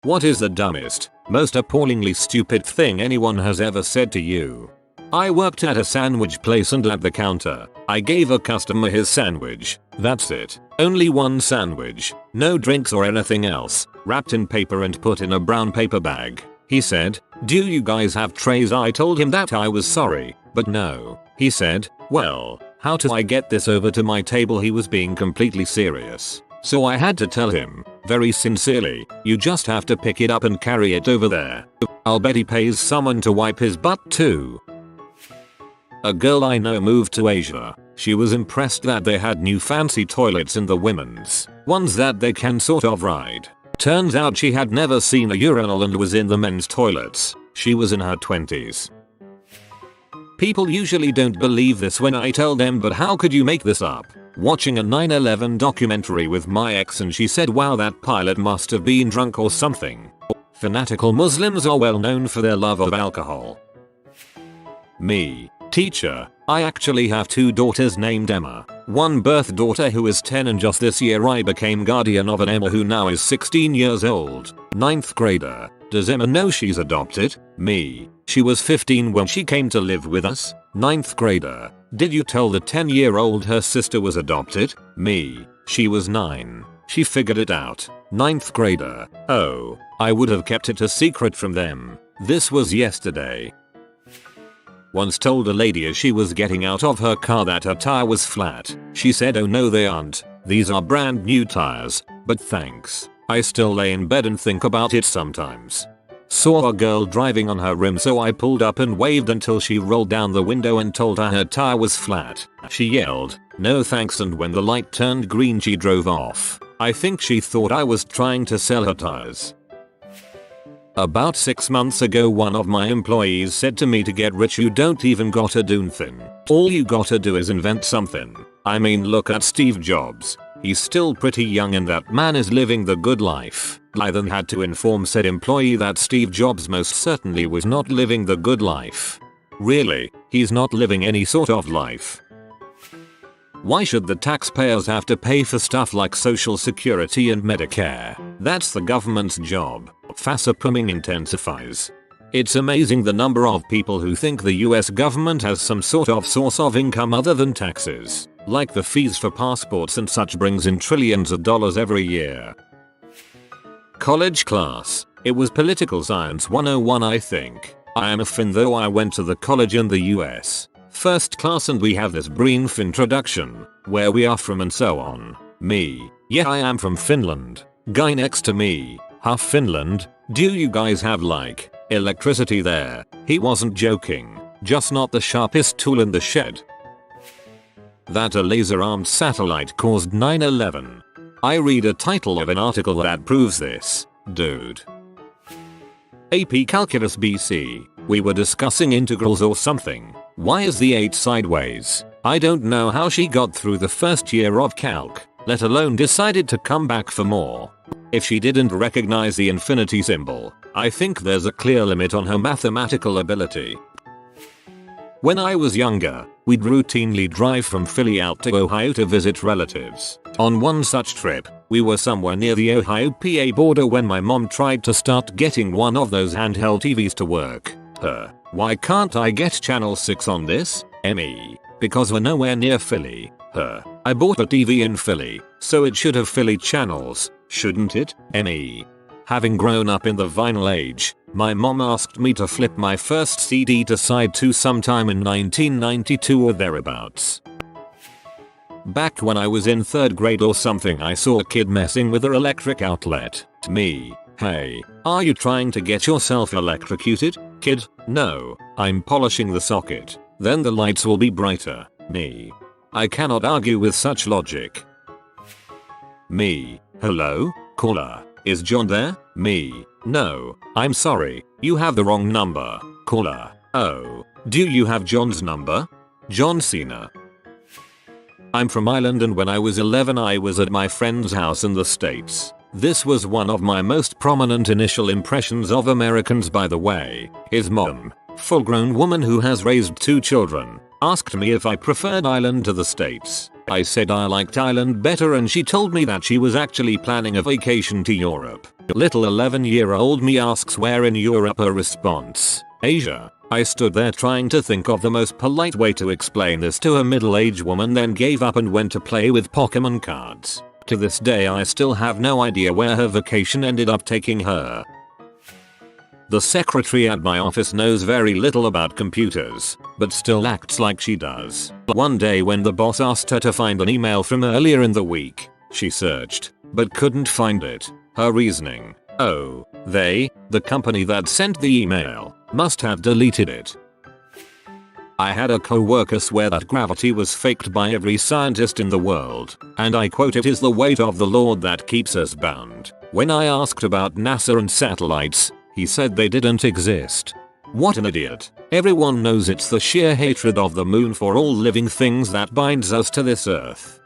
What is the dumbest, most appallingly stupid thing anyone has ever said to you? I worked at a sandwich place and at the counter, I gave a customer his sandwich. That's it. Only one sandwich. No drinks or anything else. Wrapped in paper and put in a brown paper bag. He said, "Do you guys have trays?" I told him that I was sorry, but no. He said, "Well, how do I get this over to my table?" He was being completely serious. So I had to tell him, very sincerely, "You just have to pick it up and carry it over there." I'll bet he pays someone to wipe his butt too. A girl I know moved to Asia. She was impressed that they had new fancy toilets in the women's ones that they can sort of ride. Turns out she had never seen a urinal and was in the men's toilets. She was in her 20s. People usually don't believe this when I tell them, but how could you make this up? Watching a 9/11 documentary with my ex and she said, "Wow, that pilot must have been drunk or something." Fanatical Muslims are well known for their love of alcohol. Me. Teacher. I actually have two daughters named Emma. One birth daughter who is 10 and just this year I became guardian of an Emma who now is 16 years old. 9th grader. Does Emma know she's adopted? Me. She was 15 when she came to live with us. 9th grader. Did you tell the 10-year-old her sister was adopted? Me. She was 9. She figured it out. 9th grader. Oh, I would have kept it a secret from them. This was yesterday. Once told a lady as she was getting out of her car that her tire was flat. She said, "Oh no, they aren't. These are brand new tires, but thanks." I still lay in bed and think about it sometimes. Saw a girl driving on her rim, so I pulled up and waved until she rolled down the window and told her tire was flat. She yelled, "No thanks," and when the light turned green she drove off. I think she thought I was trying to sell her tires. About 6 months ago, one of my employees said to me, "To get rich you don't even gotta do nothing. All you gotta do is invent something." I mean, look at Steve Jobs. He's still pretty young and that man is living the good life. I then had to inform said employee that Steve Jobs most certainly was not living the good life. Really, he's not living any sort of life. Why should the taxpayers have to pay for stuff like Social Security and Medicare? That's the government's job. Fascism intensifies. It's amazing the number of people who think the US government has some sort of source of income other than taxes. Like the fees for passports and such brings in trillions of dollars every year. College class. It was Political Science 101 I think. I am a Finn though I went to the college in the US. First class and we have this brief introduction, where we are from and so on. Me. Yeah, I am from Finland. Guy next to me. Half Finland. Do you guys have like electricity there? He wasn't joking. Just not the sharpest tool in the shed. That a laser-armed satellite caused 9/11. I read a title of an article that proves this, dude. AP Calculus BC. We were discussing integrals or something. Why is the 8 sideways? I don't know how she got through the first year of calc, let alone decided to come back for more. If she didn't recognize the infinity symbol, I think there's a clear limit on her mathematical ability. When I was younger, we'd routinely drive from Philly out to Ohio to visit relatives. On one such trip, we were somewhere near the Ohio-PA border when my mom tried to start getting one of those handheld TVs to work. Why can't I get channel 6 on this? Me. Because we're nowhere near Philly. I bought a TV in Philly, so it should have Philly channels, shouldn't it? Me. Having grown up in the vinyl age, my mom asked me to flip my first CD to side 2 sometime in 1992 or thereabouts. Back when I was in 3rd grade or something, I saw a kid messing with her electric outlet. Me. Hey, are you trying to get yourself electrocuted, kid? No, I'm polishing the socket. Then the lights will be brighter. Me. I cannot argue with such logic. Me. Hello, caller. Is John there? Me. No, I'm sorry, you have the wrong number. Caller. Oh, do you have John's number? John Cena. I'm from Ireland and when I was 11 I was at my friend's house in the States. This was one of my most prominent initial impressions of Americans, by the way. His mom, full-grown woman who has raised 2 children, asked me if I preferred Ireland to the States. I said I liked Thailand better and she told me that she was actually planning a vacation to Europe. Little 11-year-old me asks where in Europe. Her response, Asia. I stood there trying to think of the most polite way to explain this to a middle-aged woman, then gave up and went to play with Pokemon cards. To this day I still have no idea where her vacation ended up taking her. The secretary at my office knows very little about computers, but still acts like she does. One day when the boss asked her to find an email from earlier in the week, she searched, but couldn't find it. Her reasoning, oh, the company that sent the email, must have deleted it. I had a co-worker swear that gravity was faked by every scientist in the world, and I quote, "It is the weight of the Lord that keeps us bound." When I asked about NASA and satellites, he said they didn't exist. What an idiot. Everyone knows it's the sheer hatred of the moon for all living things that binds us to this earth.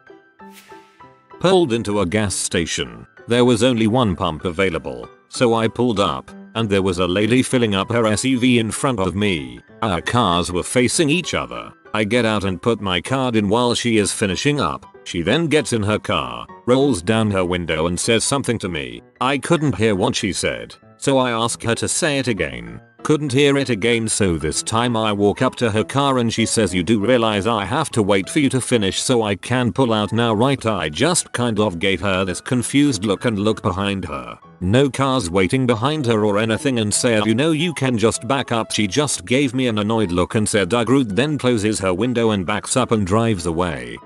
Pulled into a gas station. There was only one pump available, so I pulled up, and there was a lady filling up her SUV in front of me. Our cars were facing each other. I get out and put my card in while she is finishing up. She then gets in her car, rolls down her window and says something to me. I couldn't hear what she said, so I ask her to say it again. Couldn't hear it again, so this time I walk up to her car and she says, "You do realize I have to wait for you to finish so I can pull out now, right?" I just kind of gave her this confused look and looked behind her. No cars waiting behind her or anything, and said, "You know, you can just back up." She just gave me an annoyed look and said, "I Groot," then closes her window and backs up and drives away.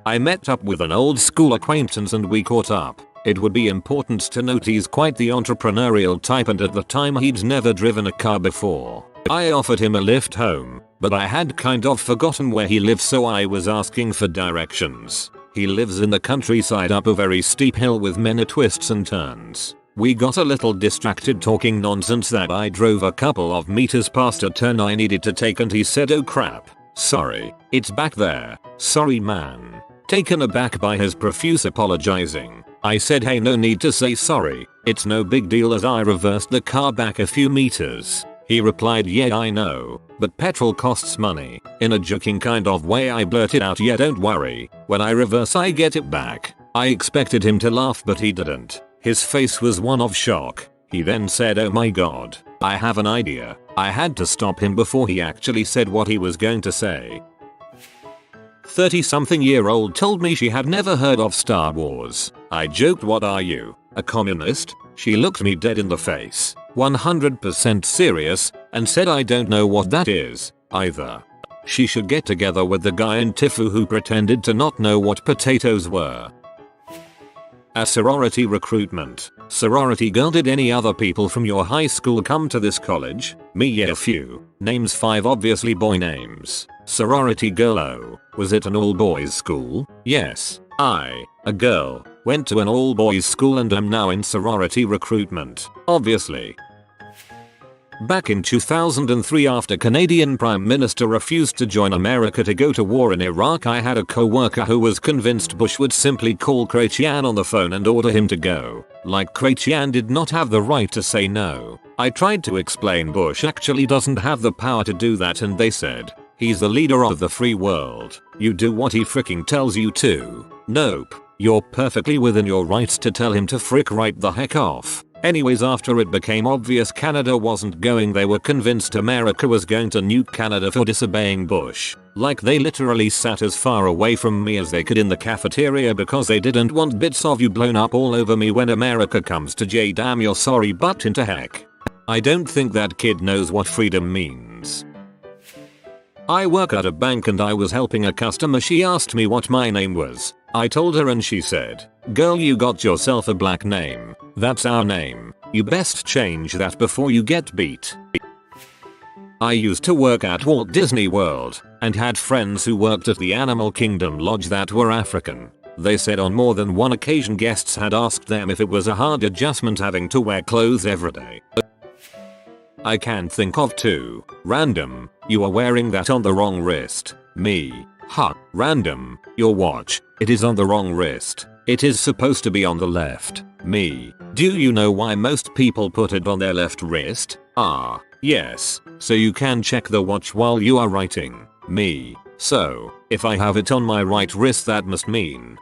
I met up with an old school acquaintance and we caught up. It would be important to note he's quite the entrepreneurial type, and at the time he'd never driven a car before. I offered him a lift home, but I had kind of forgotten where he lives, so I was asking for directions. He lives in the countryside up a very steep hill with many twists and turns. We got a little distracted talking nonsense that I drove a couple of meters past a turn I needed to take, and he said, "Oh crap, sorry, it's back there, sorry man." Taken aback by his profuse apologizing, I said, "Hey, no need to say sorry, it's no big deal," as I reversed the car back a few meters. He replied, "Yeah, I know, but petrol costs money." In a joking kind of way I blurted out, "Yeah, don't worry, when I reverse I get it back." I expected him to laugh, but he didn't. His face was one of shock. He then said, "Oh my god, I have an idea." I had to stop him before he actually said what he was going to say. 30-something-year-old told me she had never heard of Star Wars. I joked, "What are you, a communist?" She looked me dead in the face, 100% serious, and said, "I don't know what that is, either." She should get together with the guy in Tifu who pretended to not know what potatoes were. A sorority recruitment. Sorority girl: "Did any other people from your high school come to this college?" Me: "Yeah, a few." Names: 5 obviously boy names. Sorority girl: "Oh, was it an all-boys school?" Yes. I, a girl, went to an all-boys school and am now in sorority recruitment, obviously. Back in 2003, after Canadian Prime Minister refused to join America to go to war in Iraq, I had a co-worker who was convinced Bush would simply call Chrétien on the phone and order him to go. Like Chrétien did not have the right to say no. I tried to explain Bush actually doesn't have the power to do that, and they said, "He's the leader of the free world. You do what he fricking tells you to." Nope. You're perfectly within your rights to tell him to frick right the heck off. Anyways, after it became obvious Canada wasn't going, they were convinced America was going to nuke Canada for disobeying Bush. Like, they literally sat as far away from me as they could in the cafeteria because they didn't want bits of you blown up all over me when America comes to damn your sorry butt into heck. I don't think that kid knows what freedom means. I work at a bank and I was helping a customer. She asked me what my name was. I told her and she said, "Girl, you got yourself a black name. That's our name. You best change that before you get beat." I used to work at Walt Disney World and had friends who worked at the Animal Kingdom Lodge that were African. They said on more than one occasion guests had asked them if it was a hard adjustment having to wear clothes every day. I can think of 2. Random: "You are wearing that on the wrong wrist." Me: "Huh, random, your watch, it is on the wrong wrist. It is supposed to be on the left." Me: "Do you know why most people put it on their left wrist?" Ah, yes, so you can check the watch while you are writing." Me: So, if I have it on my right wrist that must mean,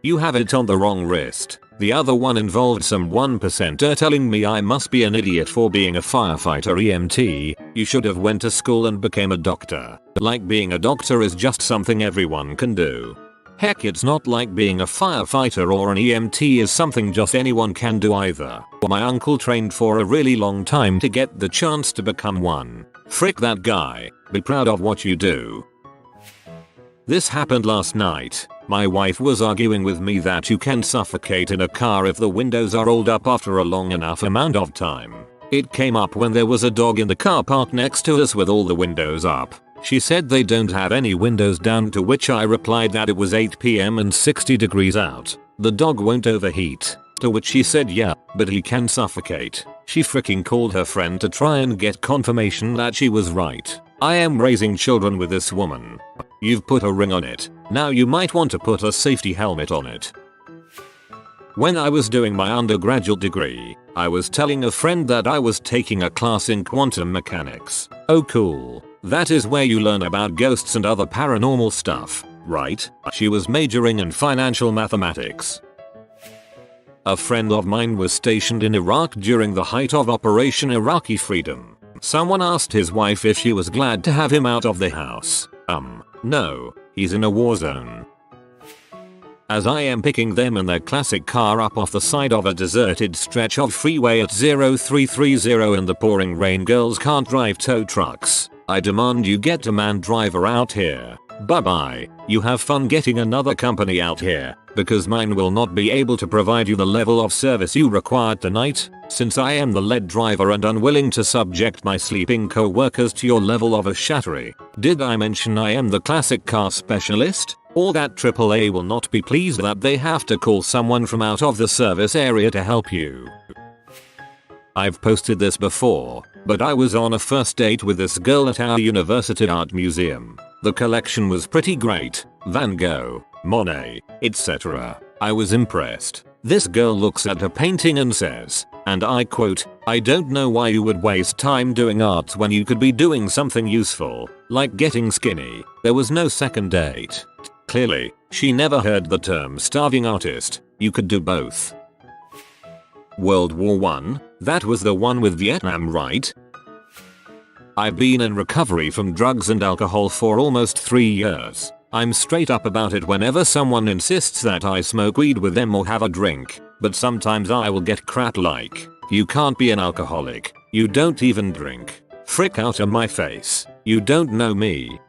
you have it on the wrong wrist. The other one involved some 1%er telling me I must be an idiot for being a firefighter EMT, you should have went to school and became a doctor. Like being a doctor is just something everyone can do. Heck, it's not like being a firefighter or an EMT is something just anyone can do either. My uncle trained for a really long time to get the chance to become one. Frick that guy. Be proud of what you do. This happened last night. My wife was arguing with me that you can suffocate in a car if the windows are rolled up after a long enough amount of time. It came up when there was a dog in the car park next to us with all the windows up. She said they don't have any windows down, to which I replied that it was 8 PM and 60 degrees out. The dog won't overheat. To which she said yeah, but he can suffocate. She freaking called her friend to try and get confirmation that she was right. I am raising children with this woman. You've put a ring on it. Now you might want to put a safety helmet on it. When I was doing my undergraduate degree, I was telling a friend that I was taking a class in quantum mechanics. Oh cool. That is where you learn about ghosts and other paranormal stuff, right? She was majoring in financial mathematics. A friend of mine was stationed in Iraq during the height of Operation Iraqi Freedom. Someone asked his wife if she was glad to have him out of the house. No, he's in a war zone. As I am picking them in their classic car up off the side of a deserted stretch of freeway at 0330 in the pouring rain, girls can't drive tow trucks. I demand you get a man driver out here. Bye bye, you have fun getting another company out here, because mine will not be able to provide you the level of service you required tonight, since I am the lead driver and unwilling to subject my sleeping co-workers to your level of a shattery. Did I mention I am the classic car specialist? Or that AAA will not be pleased that they have to call someone from out of the service area to help you. I've posted this before, but I was on a first date with this girl at our university art museum. The collection was pretty great. Van Gogh, Monet, etc. I was impressed. This girl looks at her painting and says, and I quote, "I don't know why you would waste time doing art when you could be doing something useful, like getting skinny." There was no second date. Clearly, she never heard the term starving artist. You could do both. World War I? That was the one with Vietnam, right? I've been in recovery from drugs and alcohol for almost 3 years. I'm straight up about it whenever someone insists that I smoke weed with them or have a drink, but sometimes I will get crap like, "You can't be an alcoholic. You don't even drink." Frick out of my face. You don't know me.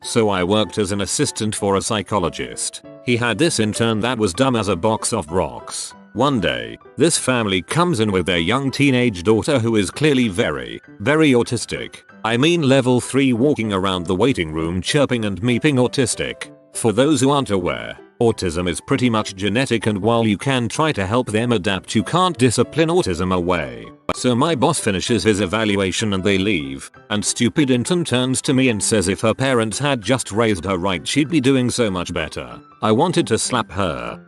So I worked as an assistant for a psychologist. He had this intern that was dumb as a box of rocks. One day, this family comes in with their young teenage daughter who is clearly very autistic. I mean level 3 walking around the waiting room chirping and meeping autistic. For those who aren't aware, autism is pretty much genetic, and while you can try to help them adapt, you can't discipline autism away. So my boss finishes his evaluation and they leave, and stupid intern turns to me and says if her parents had just raised her right she'd be doing so much better. I wanted to slap her.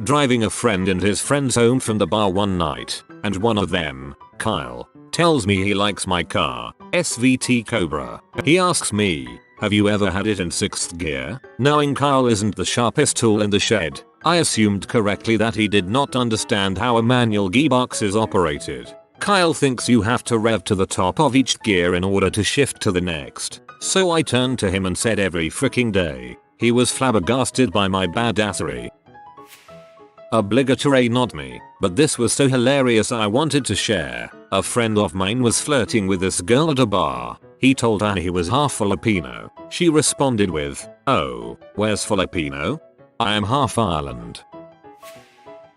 Driving a friend and his friends home from the bar one night, and one of them, Kyle, tells me he likes my car, SVT Cobra. He asks me, "Have you ever had it in 6th gear?" Knowing Kyle isn't the sharpest tool in the shed, I assumed correctly that he did not understand how a manual gearbox is operated. Kyle thinks you have to rev to the top of each gear in order to shift to the next. So I turned to him and said every freaking day. He was flabbergasted by my badassery. Obligatory not me, but this was so hilarious I wanted to share. A friend of mine was flirting with this girl at a bar. He told her he was half Filipino. She responded with, "Oh, where's Filipino? I am half Ireland."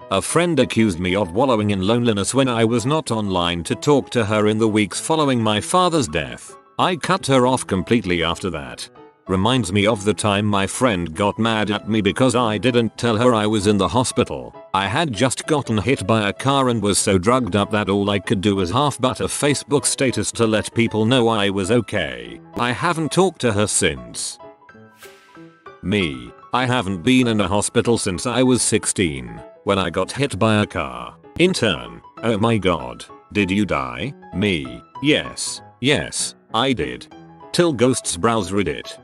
A friend accused me of wallowing in loneliness when I was not online to talk to her in the weeks following my father's death. I cut her off completely after that. Reminds me of the time my friend got mad at me because I didn't tell her I was in the hospital. I had just gotten hit by a car and was so drugged up that all I could do was half but a Facebook status to let people know I was okay. I haven't talked to her since. Me. I haven't been in a hospital since I was 16, when I got hit by a car. Intern. Oh my god. Did you die? Me. Yes, I did. till ghosts browse Reddit.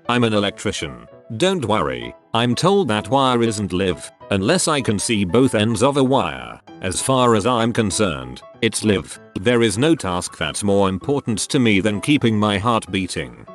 I'm an electrician. Don't worry, I'm told that wire isn't live, unless I can see both ends of a wire. As far as I'm concerned, it's live. There is no task that's more important to me than keeping my heart beating.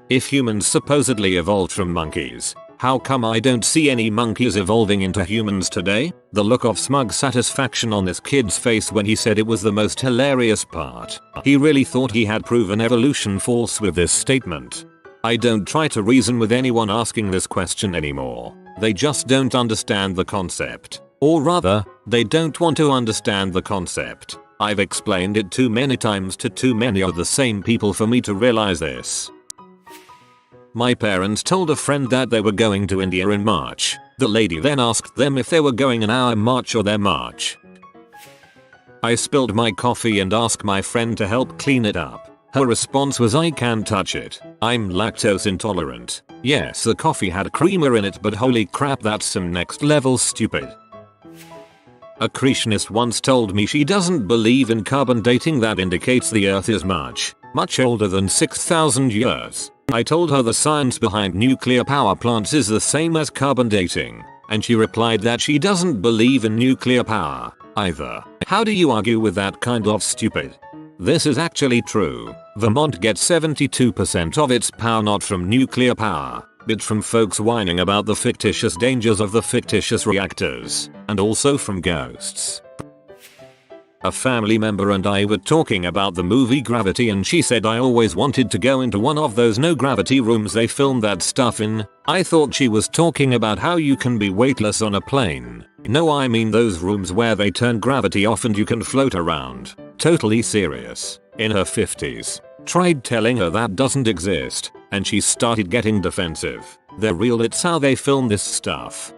If humans supposedly evolved from monkeys, how come I don't see any monkeys evolving into humans today? The look of smug satisfaction on this kid's face when he said it was the most hilarious part. He really thought he had proven evolution false with this statement. I don't try to reason with anyone asking this question anymore. They just don't understand the concept. Or rather, they don't want to understand the concept. I've explained it too many times to too many of the same people for me to realize this. My parents told a friend that they were going to India in March. The lady then asked them if they were going in our March or their March. I spilled my coffee and asked my friend to help clean it up. Her response was, "I can't touch it. I'm lactose intolerant." Yes, the coffee had creamer in it, but holy crap, that's some next level stupid. A creationist once told me she doesn't believe in carbon dating that indicates the earth is much older than 6,000 years. I told her the science behind nuclear power plants is the same as carbon dating, and she replied that she doesn't believe in nuclear power either. How do you argue with that kind of stupid? This is actually true. Vermont gets 72% of its power not from nuclear power, but from folks whining about the fictitious dangers of the fictitious reactors, and also from ghosts. A family member and I were talking about the movie Gravity, and she said I always wanted to go into one of those no gravity rooms they filmed that stuff in. I thought she was talking about how you can be weightless on a plane. No, I mean those rooms where they turn gravity off and you can float around. Totally serious. In her 50s. Tried telling her that doesn't exist, and she started getting defensive. They're real, it's how they film this stuff.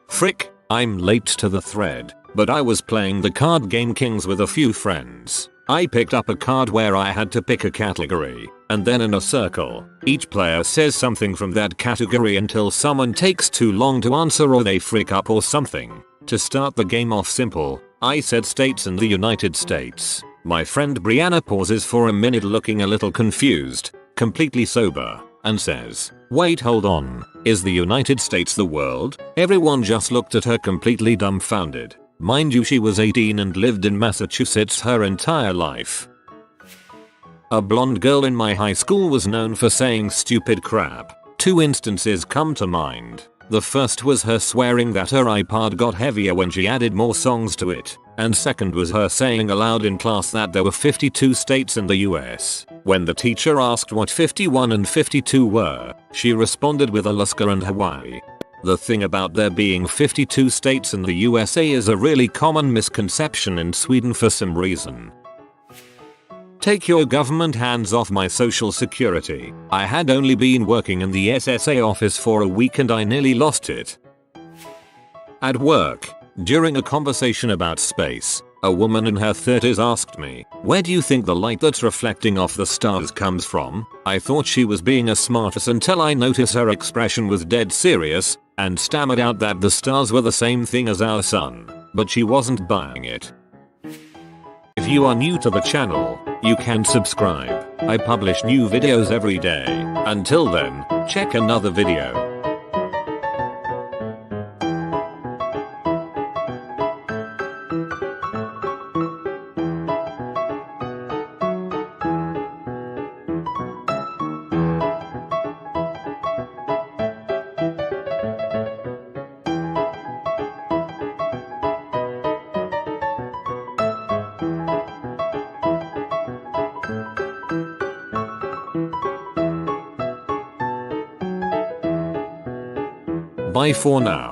Frick, I'm late to the thread, but I was playing the card game Kings with a few friends. I picked up a card where I had to pick a category, and then in a circle, each player says something from that category until someone takes too long to answer or they frick up or something. To start the game off simple, I said states in the United States. My friend Brianna pauses for a minute looking a little confused, completely sober, and says, "Wait, hold on, is the United States the world?" Everyone just looked at her completely dumbfounded. Mind you, she was 18 and lived in Massachusetts her entire life. A blonde girl in my high school was known for saying stupid crap. Two instances come to mind. The first was her swearing that her iPod got heavier when she added more songs to it, and second was her saying aloud in class that there were 52 states in the US. When the teacher asked what 51 and 52 were, she responded with Alaska and Hawaii. The thing about there being 52 states in the USA is a really common misconception in Sweden for some reason. Take your government hands off my social security. I had only been working in the SSA office for a week and I nearly lost it. At work, during a conversation about space, a woman in her 30s asked me, "Where do you think the light that's reflecting off the stars comes from?" I thought she was being a smartass until I noticed her expression was dead serious, and stammered out that the stars were the same thing as our sun, but she wasn't buying it. If you are new to the channel, you can subscribe. I publish new videos every day. Until then, check another video. Bye for now.